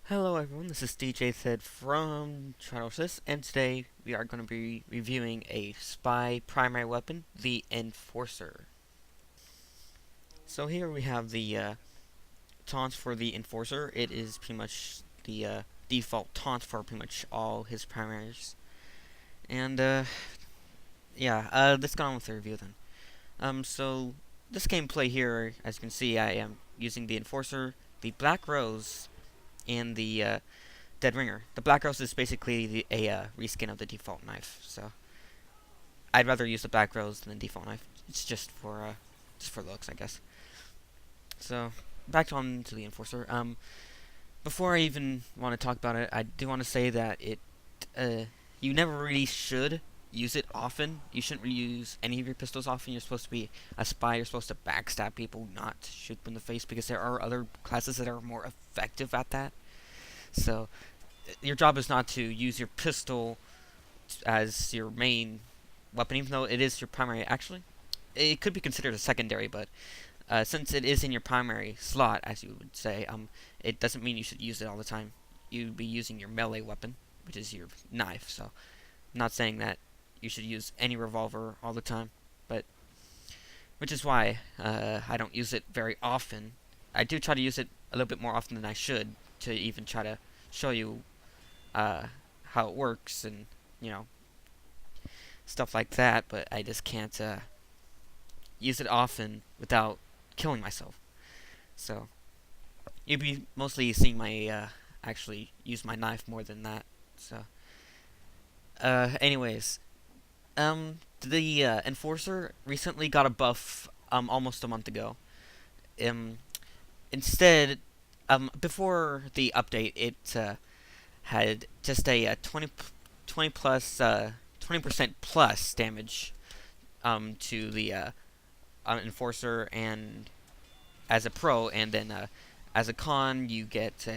Hello everyone, this is DJTHED from Chronosis, and today we are going to be reviewing a spy primary weapon, the Enforcer. So here we have the taunts for the Enforcer. It is pretty much the default taunt for pretty much all his primaries. And let's get on with the review then. So this gameplay here, as you can see, I am using the Enforcer, the Black Rose, and the Dead Ringer. The Black Rose is basically a reskin of the default knife, so I'd rather use the Black Rose than the default knife. It's just for looks, I guess. So back on to the Enforcer. Before I even want to talk about it, I do want to say that you never really should use it often. You shouldn't really use any of your pistols often. You're supposed to be a spy. You're supposed to backstab people, not shoot them in the face, because there are other classes that are more effective at that. So your job is not to use your pistol as your main weapon, even though it is your primary. Actually, it could be considered a secondary, but since it is in your primary slot, as you would say, it doesn't mean you should use it all the time. You'd be using your melee weapon, which is your knife. So, I'm not saying that you should use any revolver all the time, but which is why I don't use it very often. I do try to use it a little bit more often than I should to even try to show you how it works and you know stuff like that. But I just can't use it often without killing myself. So you'd be mostly seeing my actually use my knife more than that. So anyways, the Enforcer recently got a buff almost a month ago. Um, Instead, before the update, it had just a 20 plus 20% plus damage to the Enforcer, and as a pro, and then as a con you get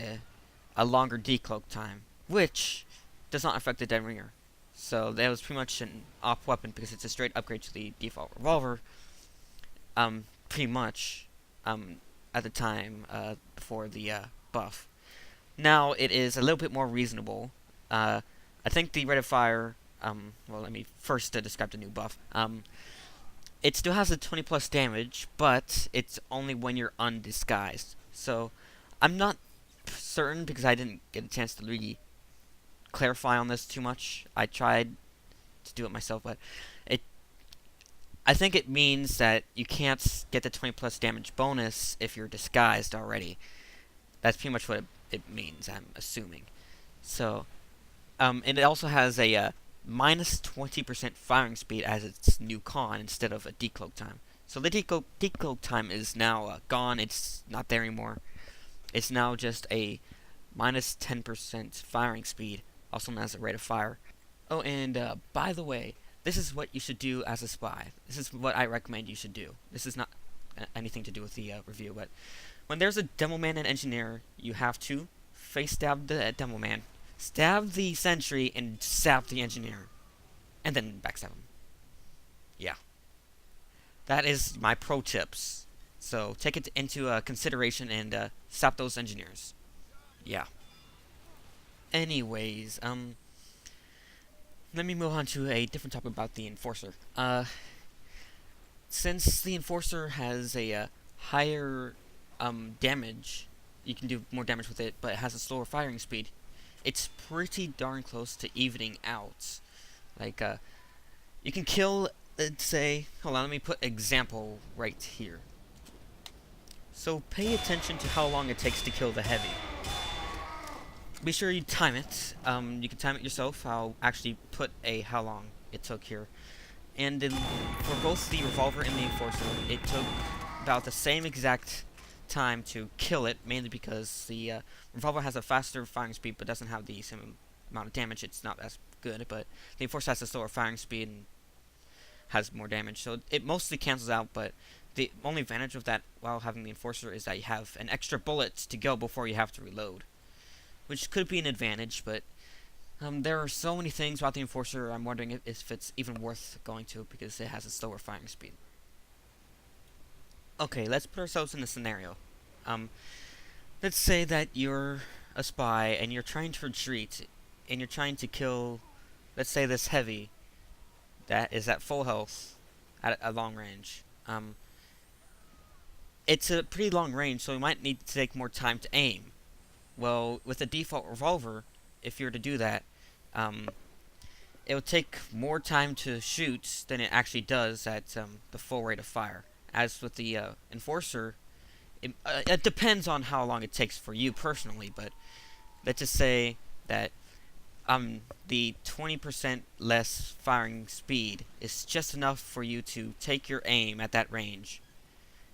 a longer decloak time, which does not affect the Dead Ringer. So that was pretty much an off weapon because it's a straight upgrade to the default revolver. Pretty much at the time before the buff. Now it is a little bit more reasonable. I think the rate of fire. Well, let me first describe the new buff. It still has a 20 plus damage, but it's only when you're undisguised. So I'm not certain because I didn't get a chance to really clarify on this too much. I tried to do it myself, but it. I think it means that you can't get the 20 plus damage bonus if you're disguised already. That's pretty much what it means, I'm assuming. So, and it also has a minus 20% firing speed as its new con instead of a decloak time. So the decloak time is now gone. It's not there anymore. It's now just a minus 10% firing speed, also known as a rate of fire. Oh, and by the way, this is what you should do as a spy. This is what I recommend you should do. This is not anything to do with the review, but when there's a demo man and engineer, you have to face stab the demo man, stab the sentry, and stab the engineer, and then backstab him. Yeah, that is my pro tips. So take it into consideration and stop those engineers. Yeah. Anyways, let me move on to a different topic about the Enforcer. Since the Enforcer has a higher damage, you can do more damage with it, but it has a slower firing speed. It's pretty darn close to evening out. Like, you can kill, let's say, hold on, let me put example right here. So pay attention to how long it takes to kill the heavy. Be sure you time it. You can time it yourself. I'll actually put how long it took here. And for both the revolver and the Enforcer, it took about the same exact time to kill it, mainly because the revolver has a faster firing speed but doesn't have the same amount of damage. It's not as good, but the Enforcer has a slower firing speed and has more damage, so it mostly cancels out. But the only advantage of that while having the Enforcer is that you have an extra bullet to go before you have to reload, which could be an advantage, but there are so many things about the Enforcer, I'm wondering if it's even worth going to because it has a slower firing speed. Okay, let's put ourselves in a scenario. Let's say that you're a spy and you're trying to retreat and you're trying to kill, let's say, this heavy that is at full health at a long range. It's a pretty long range, so you might need to take more time to aim. Well, with a default revolver, if you were to do that, it would take more time to shoot than it actually does at the full rate of fire. As with the Enforcer, it depends on how long it takes for you personally, but let's just say that the 20% less firing speed is just enough for you to take your aim at that range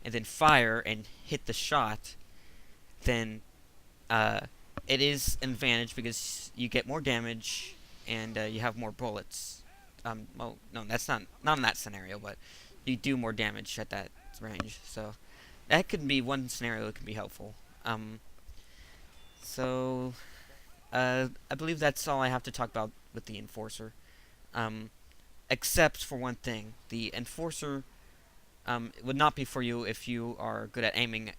and then fire and hit the shot. Then it is an advantage because you get more damage and you have more bullets. Well, no, that's not in that scenario, but you do more damage at that range. So that could be one scenario that could be helpful. So I believe that's all I have to talk about with the Enforcer. Except for one thing, the Enforcer would not be for you if you are good at aiming.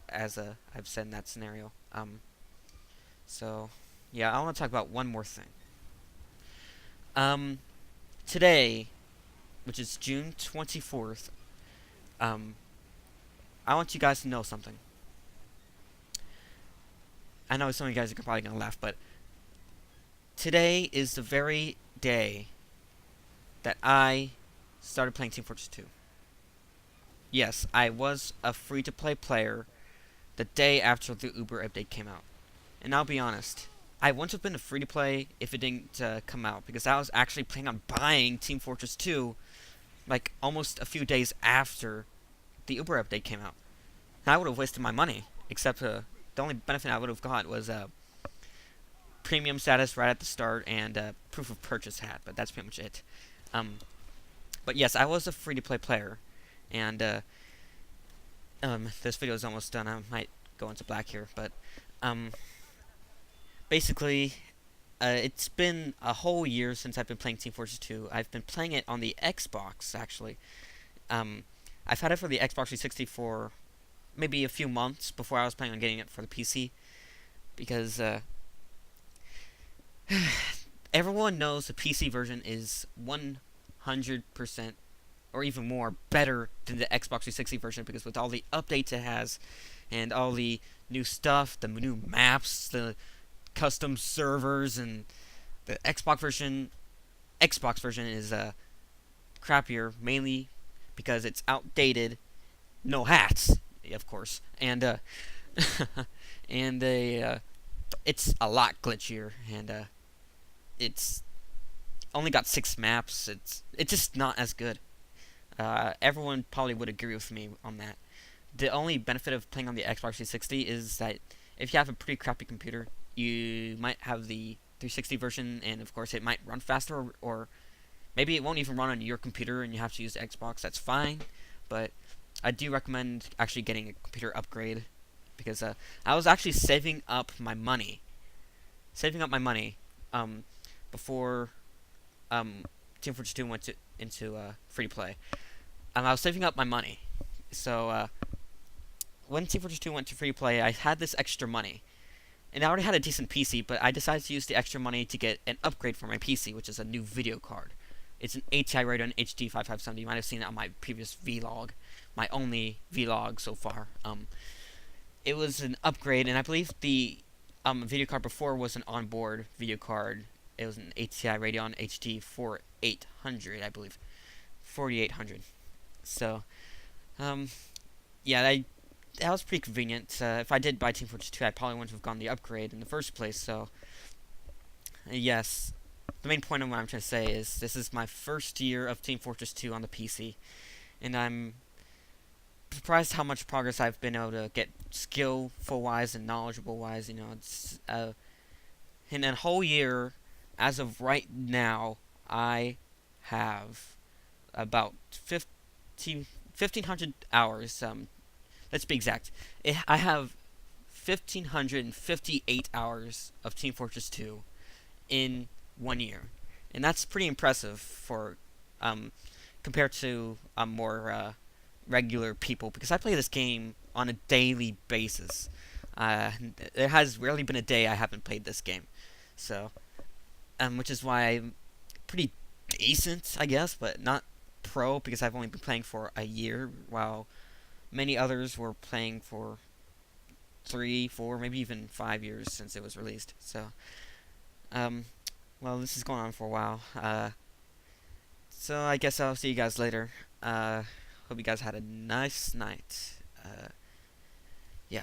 As I've said in that scenario. So yeah, I want to talk about one more thing. Today, which is June 24th, I want you guys to know something. I know some of you guys are probably going to laugh, but today is the very day that I started playing Team Fortress 2. Yes, I was a free-to-play player the day after the Uber update came out. And I'll be honest, I wouldn't have been a free-to-play if it didn't come out, because I was actually planning on buying Team Fortress 2 like almost a few days after the Uber update came out. And I would have wasted my money, except the only benefit I would have got was premium status right at the start and proof of purchase hat, but that's pretty much it. But yes, I was a free-to-play player, and this video is almost done. I might go into black here, but basically, it's been a whole year since I've been playing Team Fortress 2. I've been playing it on the Xbox, actually. I've had it for the Xbox 360 for maybe a few months before I was planning on getting it for the PC, because everyone knows the PC version is 100% or even more better than the Xbox 360 version, because with all the updates it has and all the new stuff, the new maps, the custom servers, and the Xbox version is crappier, mainly because it's outdated, no hats, of course, and and it's a lot glitchier, and it's only got 6 maps. It's just not as good. Everyone probably would agree with me on that. The only benefit of playing on the Xbox 360 is that if you have a pretty crappy computer, you might have the 360 version, and of course it might run faster, or maybe it won't even run on your computer and you have to use the Xbox. That's fine, but I do recommend actually getting a computer upgrade, because I was actually saving up my money before Team Fortress 2 went into free to play. I was saving up my money, so when Team Fortress 2 went to free play, I had this extra money. And I already had a decent PC, but I decided to use the extra money to get an upgrade for my PC, which is a new video card. It's an ATI Radeon HD 5570. You might have seen it on my previous vlog, my only vlog so far. It was an upgrade, and I believe the video card before was an onboard video card. It was an ATI Radeon HD 4800, I believe. 4800. So, yeah, that was pretty convenient. If I did buy Team Fortress 2, I probably wouldn't have gone the upgrade in the first place, so yes. The main point of what I'm trying to say is this is my first year of Team Fortress 2 on the PC, and I'm surprised how much progress I've been able to get skillful-wise and knowledgeable-wise. You know, it's in a whole year, as of right now, I have about 1,500 hours. Let's be exact. I have 1,558 hours of Team Fortress 2 in 1 year, and that's pretty impressive for compared to more regular people, because I play this game on a daily basis. Uh, there has rarely been a day I haven't played this game. So, which is why I'm pretty decent, I guess, but not pro because I've only been playing for a year, while many others were playing for 3, 4, maybe even 5 years since it was released. So, um, well, this is going on for a while. So I guess I'll see you guys later. Hope you guys had a nice night. Yeah.